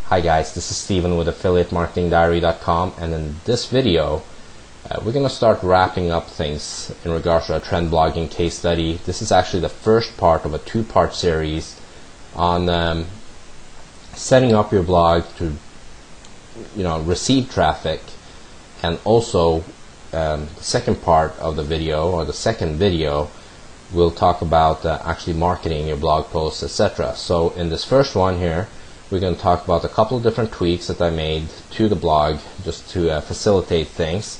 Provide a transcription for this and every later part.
Hi guys, this is Steven with AffiliateMarketingDiary.com, and in this video we're going to start wrapping up things in regards to a trend blogging case study. This is actually the first part of a two-part series on setting up your blog to receive traffic, and also the second part of the video, or the second video, we'll talk about actually marketing your blog posts, etc. So in this first one here, we're going to talk about a couple of different tweaks that I made to the blog just to facilitate things,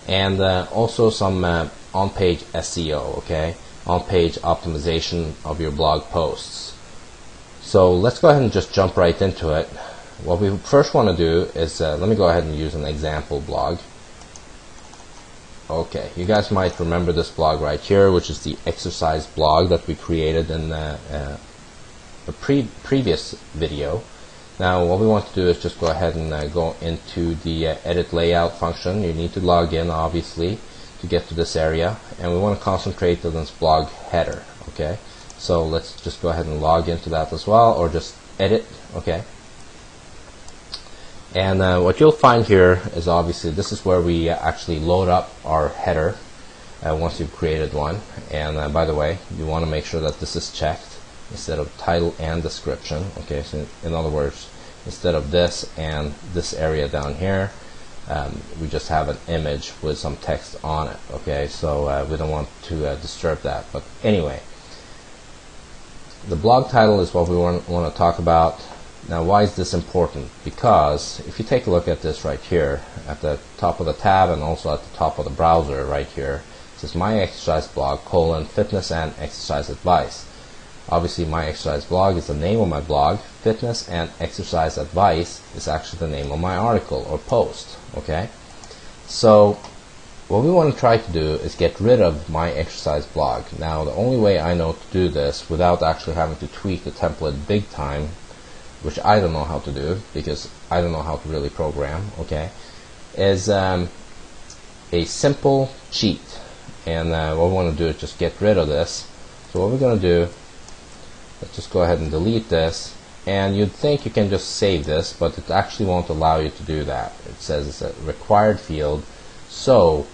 and also some on-page SEO, okay, on-page optimization of your blog posts. So let's go ahead and just jump right into it. What we first want to do is, let me go ahead and use an example blog. Okay, you guys might remember this blog right here, which is the exercise blog that we created in a previous video. Now what we want to do is just go ahead and go into the edit layout function. You need to log in, obviously, to get to this area, and we want to concentrate on this blog header. Okay, so let's just go ahead and log into that as well, or just edit. Okay, and what you'll find here is, obviously, this is where we actually load up our header once you've created one. And by the way, you want to make sure that this is checked instead of title and description. Okay, so in other words, instead of this and this area down here, we just have an image with some text on it. Okay, so we don't want to disturb that. But anyway, the blog title is what we want to talk about. Now, why is this important? Because if you take a look at this right here at the top of the tab, and also at the top of the browser right here, it says My Exercise Blog, fitness and exercise advice. Obviously, My Exercise Blog is the name of my blog. Fitness and exercise advice is actually the name of my article or post. Okay, so what we want to try to do is get rid of My Exercise Blog. Now, the only way I know to do this without actually having to tweak the template big time, which I don't know how to do because I don't know how to really program, okay, is a simple cheat. And what we want to do is just get rid of this. So what we're going to do, let's just go ahead and delete this. And you'd think you can just save this, but it actually won't allow you to do that. It says it's a required field. So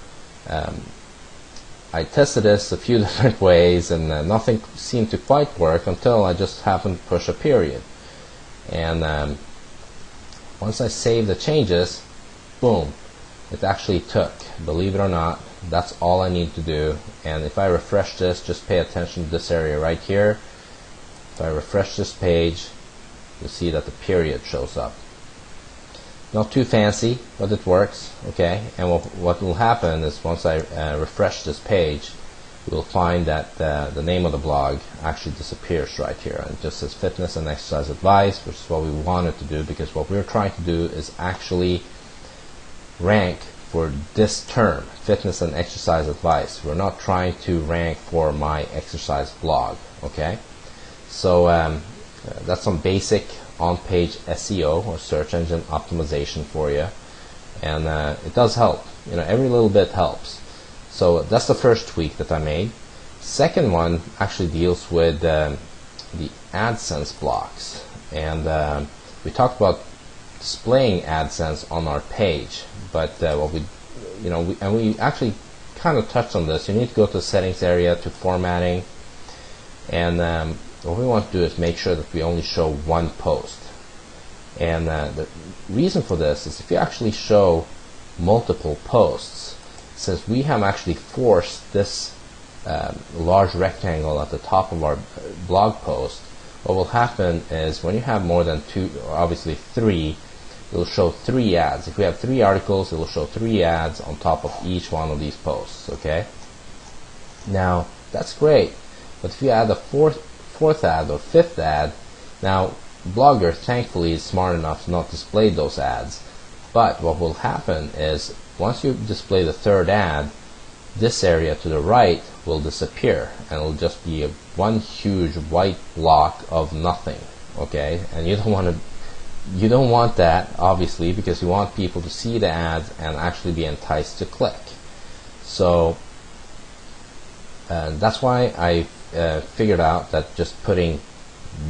I tested this a few different ways, and nothing seemed to quite work until I just happened to push a period. And once I save the changes, boom, it actually took. Believe it or not, that's all I need to do. And if I refresh this, just pay attention to this area right here. If I refresh this page, you'll see that the period shows up. Not too fancy, but it works. Okay, and what will happen is, once I refresh this page, you'll find that the name of the blog actually disappears right here, and it just says fitness and exercise advice, which is what we wanted to do, because what we're trying to do is actually rank for this term, fitness and exercise advice. We're not trying to rank for My Exercise Blog. Okay, so that's some basic on-page SEO, or search engine optimization, for you, and it does help. Every little bit helps. So that's the first tweak that I made. Second one actually deals with the AdSense blocks, and we talked about displaying AdSense on our page. But what we actually kind of touched on this. You need to go to the settings area, to formatting, and what we want to do is make sure that we only show one post. And the reason for this is, if you actually show multiple posts, since we have actually forced this large rectangle at the top of our blog post, what will happen is, when you have more than two, or obviously three, it will show 3 ads. If we have 3 articles, it will show 3 ads on top of each one of these posts. Okay, now that's great, but if you add a fourth ad or 5th ad, now Blogger thankfully is smart enough to not display those ads. But what will happen is, once you display the 3rd ad, this area to the right will disappear, and it'll just be one huge white block of nothing. Okay, and you don't want that, obviously, because you want people to see the ads and actually be enticed to click. So that's why I figured out that just putting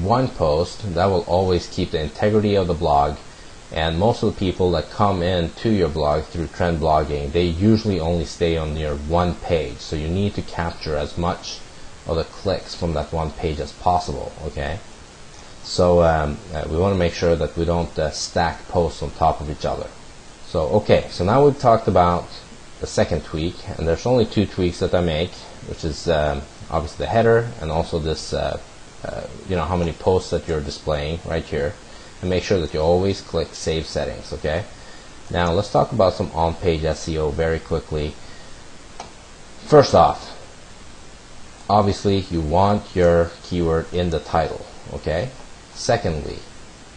one post, that will always keep the integrity of the blog And most of the people that come in to your blog through trend blogging, they usually only stay on your one page. So you need to capture as much of the clicks from that one page as possible. Okay. So we want to make sure that we don't stack posts on top of each other. So okay, so now we've talked about the second tweak, and there's only two tweaks that I make, which is obviously the header and also this, how many posts that you're displaying right here, and make sure that you always click Save Settings. Okay. Now let's talk about some on-page SEO very quickly. First off, obviously you want your keyword in the title. Okay. Secondly,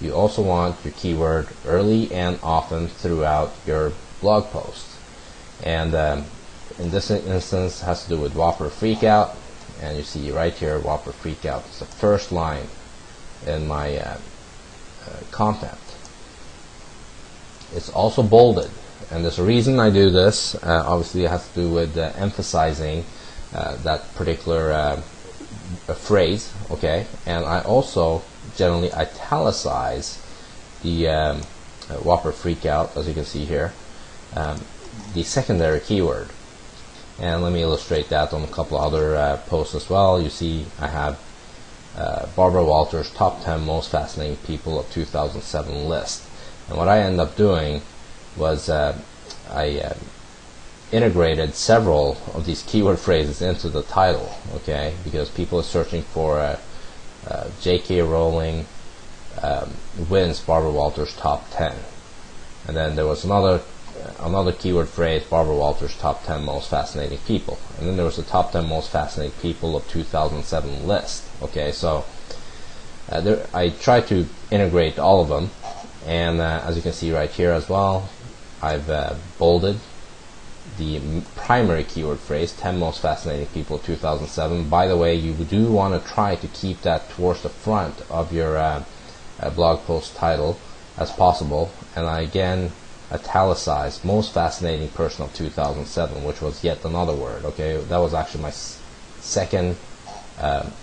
you also want your keyword early and often throughout your blog post. And in this instance, it has to do with Whopper Freakout. And you see right here, Whopper Freakout is the first line in my content. It's also bolded. And there's a reason I do this. Obviously, it has to do with emphasizing that particular phrase. Okay. And I also generally italicize the Whopper Freakout, as you can see here, the secondary keyword. And let me illustrate that on a couple other posts as well. You see I have Barbara Walters' top 10 most fascinating people of 2007 list. And what I ended up doing was I integrated several of these keyword phrases into the title, okay, because people are searching for J.K. Rowling wins Barbara Walters top 10, and then there was another keyword phrase, Barbara Walters top 10 most fascinating people, and then there was the top 10 most fascinating people of 2007 list. Okay, so I try to integrate all of them, and as you can see right here as well, I've bolded the primary keyword phrase, 10 most fascinating people of 2007. By the way, you do want to try to keep that towards the front of your blog post title as possible. And I again italicized most fascinating person of 2007, which was yet another word. Okay, that was actually my second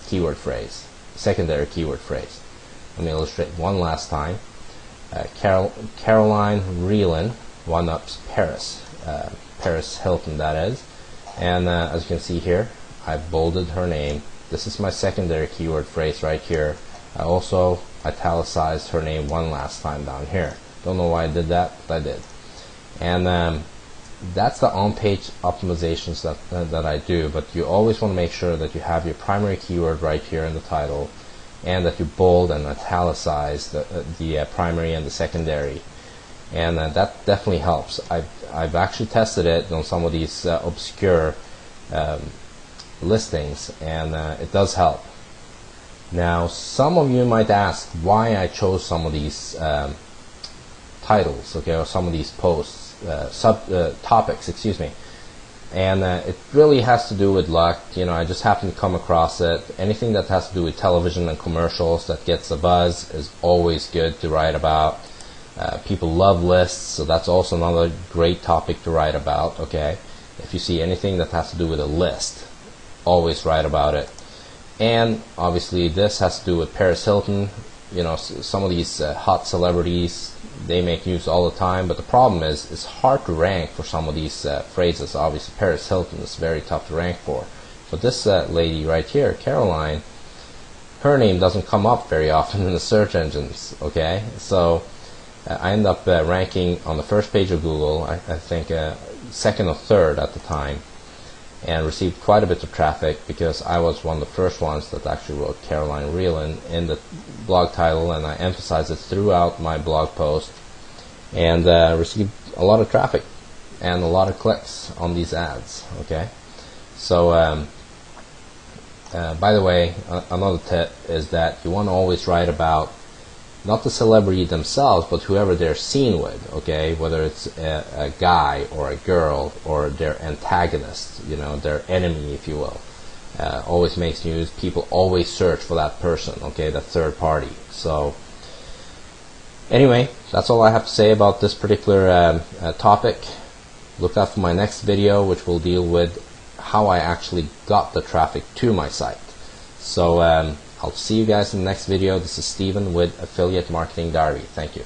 keyword phrase, secondary keyword phrase. Let me illustrate one last time. Caroline Reelan one-ups Paris. Paris Hilton, that is. And as you can see here, I bolded her name. This is my secondary keyword phrase right here. I also italicized her name one last time down here. Don't know why I did that, but I did. And that's the on-page optimizations that I do. But you always want to make sure that you have your primary keyword right here in the title, and that you bold and italicize the primary and the secondary. And that definitely helps. I've actually tested it on some of these obscure listings, and it does help. Now, some of you might ask why I chose some of these titles, okay, or some of these posts, topics, excuse me. And it really has to do with luck. I just happen to come across it. Anything that has to do with television and commercials that gets a buzz is always good to write about. People love lists, so that's also another great topic to write about. Okay, if you see anything that has to do with a list, always write about it. And obviously this has to do with Paris Hilton. Some of these hot celebrities, they make news all the time, but the problem is it's hard to rank for some of these phrases. Obviously Paris Hilton is very tough to rank for. But this lady right here, Caroline, her name doesn't come up very often in the search engines. Okay, so I end up ranking on the first page of Google, I think second or third at the time, and received quite a bit of traffic because I was one of the first ones that actually wrote Caroline Reelan in the blog title, and I emphasized it throughout my blog post, and received a lot of traffic and a lot of clicks on these ads. Okay, so by the way, another tip is that you want to always write about not the celebrity themselves, but whoever they're seen with, okay? Whether it's a guy or a girl or their antagonist, their enemy, if you will. Always makes news. People always search for that person, okay, the third party. So anyway, that's all I have to say about this particular topic. Look out for my next video, which will deal with how I actually got the traffic to my site. So I'll see you guys in the next video. This is Steven with Affiliate Marketing Diary. Thank you.